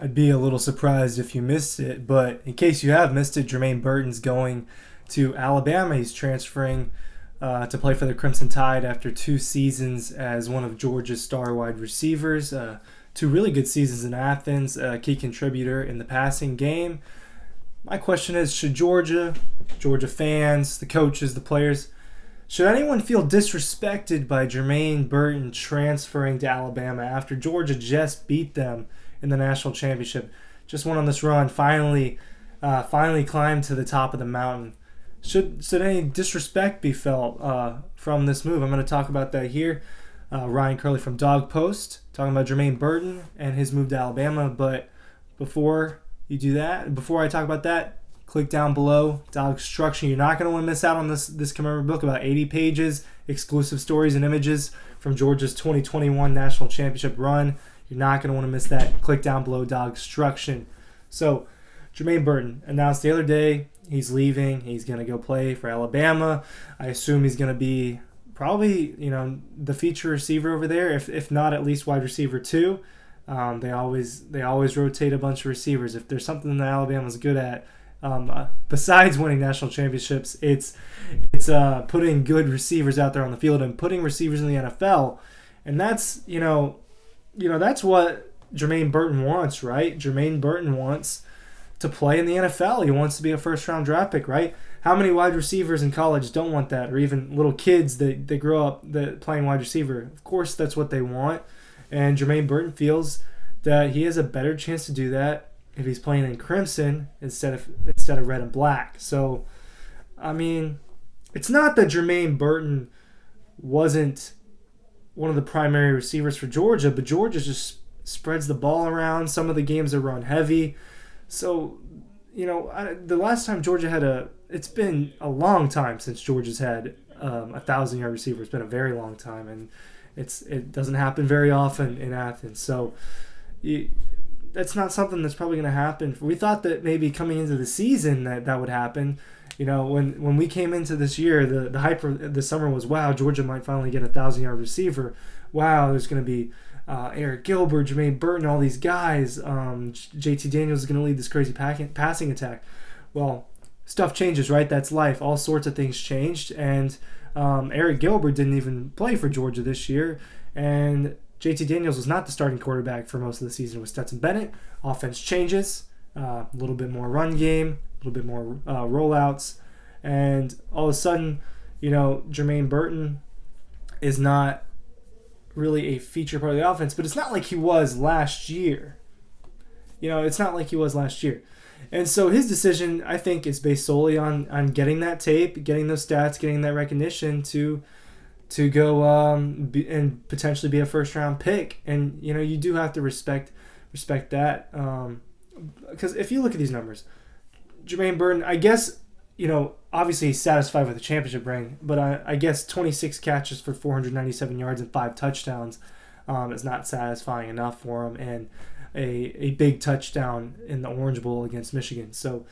I'd be a little surprised if you missed it, but in case you have missed it, Jermaine Burton's going to Alabama. He's transferring to play for the Crimson Tide after 2 seasons as one of Georgia's star wide receivers. 2 really good seasons in Athens, a key contributor in the passing game. My question is, should Georgia fans, the coaches, the players, should anyone feel disrespected by Jermaine Burton transferring to Alabama after Georgia just beat them in the national championship? Just went on this run, finally climbed to the top of the mountain. Should any disrespect be felt from this move? I'm going to talk about that here. Ryan Curley from Dog Post talking about Jermaine Burton and his move to Alabama. But before I talk about that, click down below, Dog Instruction. You're not going to want to miss out on this commemorative book, about 80 pages, exclusive stories and images from Georgia's 2021 national championship run. You're not going to want to miss that. Click down below, Dog Instruction. So, Jermaine Burton announced the other day he's leaving. He's going to go play for Alabama. I assume he's going to be probably, the feature receiver over there, if not at least wide receiver 2. They always rotate a bunch of receivers. If there's something that Alabama's good at, besides winning national championships, it's putting good receivers out there on the field and putting receivers in the NFL, and that's that's what Jermaine Burton wants, right? Jermaine Burton wants to play in the NFL. He wants to be a first-round draft pick, right? How many wide receivers in college don't want that, or even little kids that grow up playing wide receiver? Of course, that's what they want, and Jermaine Burton feels that he has a better chance to do that if he's playing in crimson instead of red and black. So, I mean, it's not that Jermaine Burton wasn't one of the primary receivers for Georgia, but Georgia just spreads the ball around. Some of the games are run heavy. So, the last time Georgia it's been a long time since Georgia's had 1,000-yard receiver. It's been a very long time, and it doesn't happen very often in Athens. So, that's not something that's probably going to happen. We thought that maybe coming into the season that would happen. When we came into this year, the hype for the summer was, wow, Georgia might finally get a 1,000-yard receiver. Wow, there's going to be Eric Gilbert, Jermaine Burton, all these guys. JT Daniels is going to lead this crazy passing attack. Well, stuff changes, right? That's life. All sorts of things changed, and Eric Gilbert didn't even play for Georgia this year, and JT Daniels was not the starting quarterback for most of the season with Stetson Bennett. Offense changes, a little bit more run game, a little bit more rollouts, and all of a sudden, Jermaine Burton is not really a feature part of the offense, but it's not like he was last year. It's not like he was last year. And so his decision, I think, is based solely on getting that tape, getting those stats, getting that recognition to go and potentially be a first-round pick. And, you do have to respect that. Because if you look at these numbers, Jermaine Burton, I guess, obviously he's satisfied with the championship ring, but I guess 26 catches for 497 yards and 5 touchdowns is not satisfying enough for him, and a big touchdown in the Orange Bowl against Michigan. So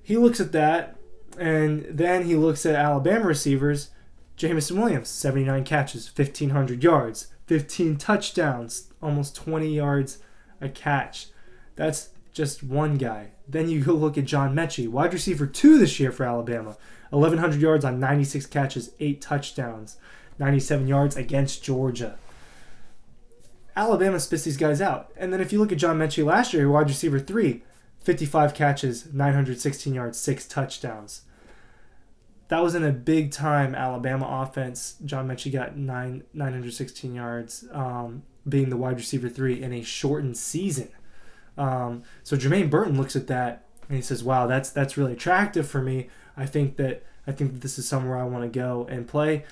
he looks at that, and then he looks at Alabama receivers. Jamison Williams, 79 catches, 1,500 yards, 15 touchdowns, almost 20 yards a catch. That's just one guy. Then you go look at John Mechie, wide receiver 2 this year for Alabama, 1,100 yards on 96 catches, 8 touchdowns, 97 yards against Georgia. Alabama spits these guys out. And then if you look at John Mechie last year, wide receiver 3, 55 catches, 916 yards, 6 touchdowns. That was in a big-time Alabama offense. John Mechie got 916 yards, being the wide receiver 3 in a shortened season. So Jermaine Burton looks at that and he says, "Wow, that's really attractive for me. I think that this is somewhere I want to go and play."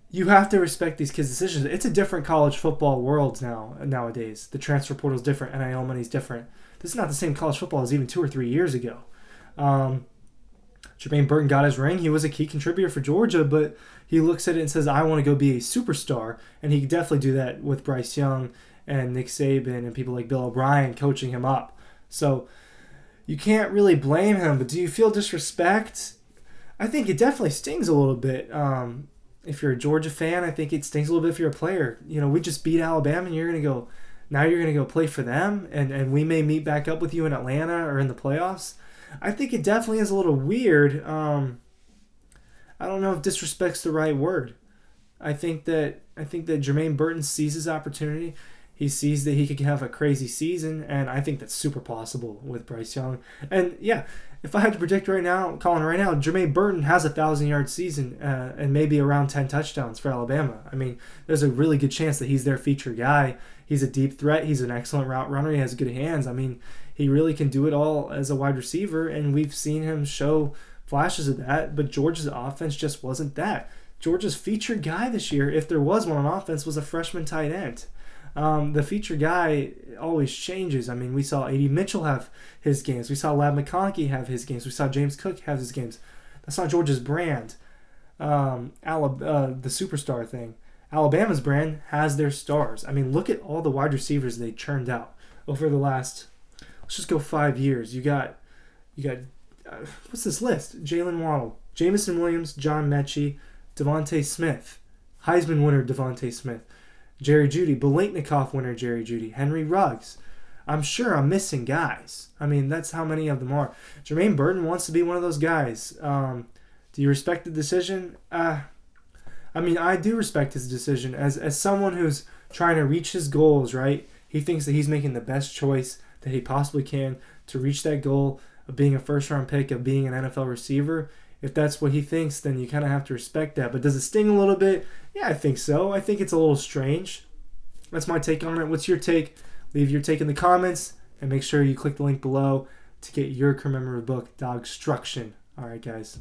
You have to respect these kids' decisions. It's a different college football world nowadays. The transfer portal is different. NIL money is different. This is not the same college football as even 2 or 3 years ago. Jermaine Burton got his ring. He was a key contributor for Georgia, but he looks at it and says, I want to go be a superstar. And he could definitely do that with Bryce Young and Nick Saban and people like Bill O'Brien coaching him up. So you can't really blame him, but do you feel disrespect? I think it definitely stings a little bit. If you're a Georgia fan, I think it stings a little bit if you're a player. We just beat Alabama and you're going to go Now you're going to go play for them, and we may meet back up with you in Atlanta or in the playoffs. I think it definitely is a little weird. I don't know if disrespect's the right word. I think that Jermaine Burton sees his opportunity. He sees that he could have a crazy season, and I think that's super possible with Bryce Young. And yeah, if I had to predict right now, calling right now, Jermaine Burton has a 1,000-yard season and maybe around 10 touchdowns for Alabama. I mean, there's a really good chance that he's their feature guy. He's a deep threat. He's an excellent route runner. He has good hands. I mean, he really can do it all as a wide receiver, and we've seen him show flashes of that, but Georgia's offense just wasn't that. Georgia's featured guy this year, if there was one on offense, was a freshman tight end. The feature guy always changes. I mean, we saw A.D. Mitchell have his games. We saw Lab McConkey have his games. We saw James Cook have his games. That's not Georgia's brand. The superstar thing. Alabama's brand has their stars. I mean, look at all the wide receivers they churned out over the last, let's just go 5 years. You got what's this list? Jalen Waddle, Jamison Williams, John Mechie, Devontae Smith, Heisman winner Devontae Smith, Jerry Jeudy, Biletnikoff winner Jerry Jeudy, Henry Ruggs. I'm sure I'm missing guys. I mean, that's how many of them are. Jermaine Burton wants to be one of those guys. Do you respect the decision? I mean, I do respect his decision. As someone who's trying to reach his goals, right? He thinks that he's making the best choice that he possibly can to reach that goal of being a first-round pick, of being an NFL receiver. If that's what he thinks, then you kind of have to respect that. But does it sting a little bit? Yeah, I think so. I think it's a little strange. That's my take on it. What's your take? Leave your take in the comments, and make sure you click the link below to get your commemorative book, Dogstruction. All right, guys.